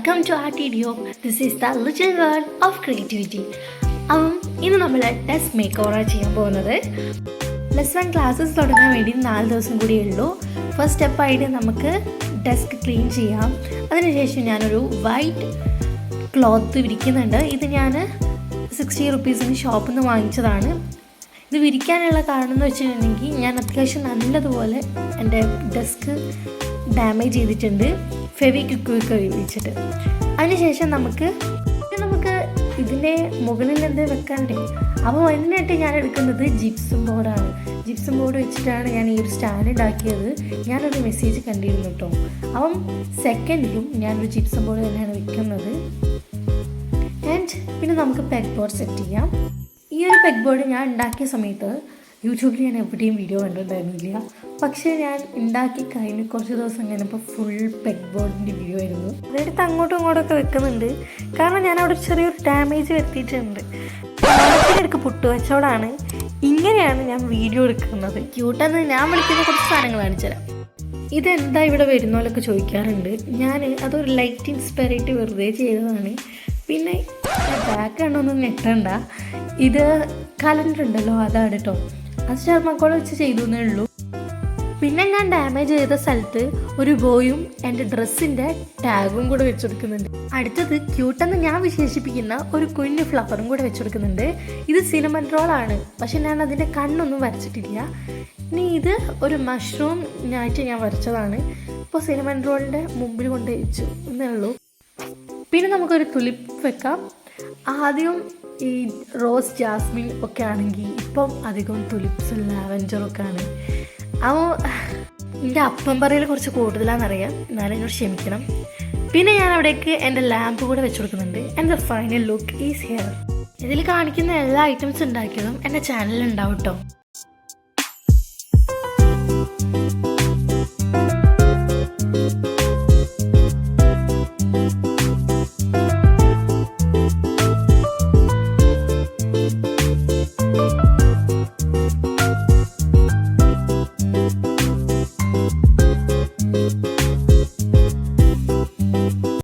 Welcome to ആർ ടിഡിയോ. This is the little world of creativity. അപ്പം ഇന്ന് നമ്മൾ ഡെസ്ക് മേക്ക് ഓവർ ചെയ്യാൻ പോകുന്നത്. +1 ക്ലാസ്സസ് തുടങ്ങാൻ വേണ്ടി 4 ദിവസം കൂടിയേ ഉള്ളൂ. ഫസ്റ്റ് സ്റ്റെപ്പായിട്ട് നമുക്ക് ഡെസ്ക് ക്ലീൻ ചെയ്യാം. അതിനുശേഷം ഞാനൊരു വൈറ്റ് ക്ലോത്ത് വിരിക്കുന്നുണ്ട്. ഇത് ഞാൻ 60 റുപ്പീസിന് ഷോപ്പിൽ നിന്ന് വാങ്ങിച്ചതാണ്. ഇത് വിരിക്കാനുള്ള കാരണം എന്ന് വെച്ചിട്ടുണ്ടെങ്കിൽ ഞാൻ അത്യാവശ്യം നല്ലതുപോലെ എൻ്റെ ഡെസ്ക് ഡാമേജ് ചെയ്തിട്ടുണ്ട് ഫെവിക്വിക്കൊക്കെ ഉപയോഗിച്ചിട്ട്. അതിനുശേഷം നമുക്ക് ഇതിൻ്റെ മുകളിൽ എന്ത് വെക്കാണ്ട്, അപ്പോൾ അതിനായിട്ട് ഞാൻ എടുക്കുന്നത് ജിപ്സം ബോർഡാണ്. ജിപ്സം ബോർഡ് വെച്ചിട്ടാണ് ഞാൻ ഈ ഒരു സ്റ്റാൻഡ് ഉണ്ടാക്കിയത്. ഞാനൊരു മെസ്സേജ് കണ്ടിരുന്നു കേട്ടോ. അപ്പം സെക്കൻഡിലും ഞാനൊരു ജിപ്സം ബോർഡ് തന്നെയാണ് വെക്കുന്നത്. ആൻഡ് പിന്നെ നമുക്ക് പെഗ് ബോർഡ് സെറ്റ് ചെയ്യാം. ഈ ഒരു പെഗ് ബോർഡ് ഞാൻ ഉണ്ടാക്കിയ സമയത്ത് യൂട്യൂബിൽ ഞാൻ എവിടെയും വീഡിയോ കണ്ടിട്ടുണ്ടായിരുന്നില്ല. പക്ഷേ ഞാൻ ഉണ്ടാക്കി കഴിഞ്ഞ് കുറച്ച് ദിവസം കഴിഞ്ഞപ്പോൾ ഫുൾ പെഗ് ബോർഡിൻ്റെ വീഡിയോ ആയിരുന്നു. അതെടുത്ത് അങ്ങോട്ടും ഇങ്ങോട്ടൊക്കെ വെക്കുന്നുണ്ട്. കാരണം ഞാൻ അവിടെ ചെറിയൊരു ഡാമേജ് വരുത്തിയിട്ടുണ്ട്. എടുക്ക് പുട്ടുവച്ചോടാണ്. ഇങ്ങനെയാണ് ഞാൻ വീഡിയോ എടുക്കുന്നത്. ക്യൂട്ടെന്ന് ഞാൻ വിളിക്കുന്ന കുറച്ച് സാധനങ്ങൾ കാണിച്ചു തരാം. ഇതെന്താ ഇവിടെ വരുന്നോലൊക്കെ ചോദിക്കാറുണ്ട്. ഞാൻ അതൊരു ലൈറ്റ് ഇൻസ്പയറായിട്ട് വെറുതെ ചെയ്തതാണ്. പിന്നെ ബാക്ക് കണ്ടൊന്നും ഞെട്ടണ്ട, ഇത് കലണ്ടർ ഉണ്ടല്ലോ, അതാണ് കേട്ടോ. അത് ചർമ്മക്കോളം വെച്ച് ചെയ്തു എന്നേ ഉള്ളൂ. പിന്നെ ഞാൻ ഡാമേജ് ചെയ്ത സ്ഥലത്ത് ഒരു ബോയും എൻ്റെ ഡ്രസ്സിൻ്റെ ടാഗും കൂടെ വെച്ചെടുക്കുന്നുണ്ട്. അടുത്തത് ക്യൂട്ടെന്ന് ഞാൻ വിശേഷിപ്പിക്കുന്ന ഒരു കുഞ്ഞു ഫ്ലവറും കൂടെ വെച്ചെടുക്കുന്നുണ്ട്. ഇത് സിനമൺ റോളാണ്, പക്ഷെ ഞാൻ അതിൻ്റെ കണ്ണൊന്നും വരച്ചിട്ടില്ല. ഇനി ഇത് ഒരു മഷ്റൂമിനായിട്ട് ഞാൻ വരച്ചതാണ്. ഇപ്പോൾ സിനമൺ റോളിൻ്റെ മുമ്പിൽ കൊണ്ട് വെച്ചു എന്നേ ഉള്ളൂ. പിന്നെ നമുക്കൊരു തുലിപ്പ് വെക്കാം. ആദ്യം ഈ റോസ് ജാസ്മിൻ ഒക്കെ ആണെങ്കിൽ ഇപ്പം അധികം തുലിപ്സ് ലാവൻഡറൊക്കെ ആണ്. അപ്പോൾ എൻ്റെ അപ്പം പറയൽ കുറച്ച് കൂടുതലാണെന്നറിയാം, എന്നാലും എന്നോട് ക്ഷമിക്കണം. പിന്നെ ഞാൻ അവിടേക്ക് എൻ്റെ ലാമ്പ് കൂടെ വെച്ച് കൊടുക്കുന്നുണ്ട്. And the final look is here. ഇതിൽ കാണിക്കുന്ന എല്ലാ ഐറ്റംസ് ഉണ്ടാക്കിയതും എൻ്റെ ചാനലിൽ ഉണ്ടാവും കേട്ടോ.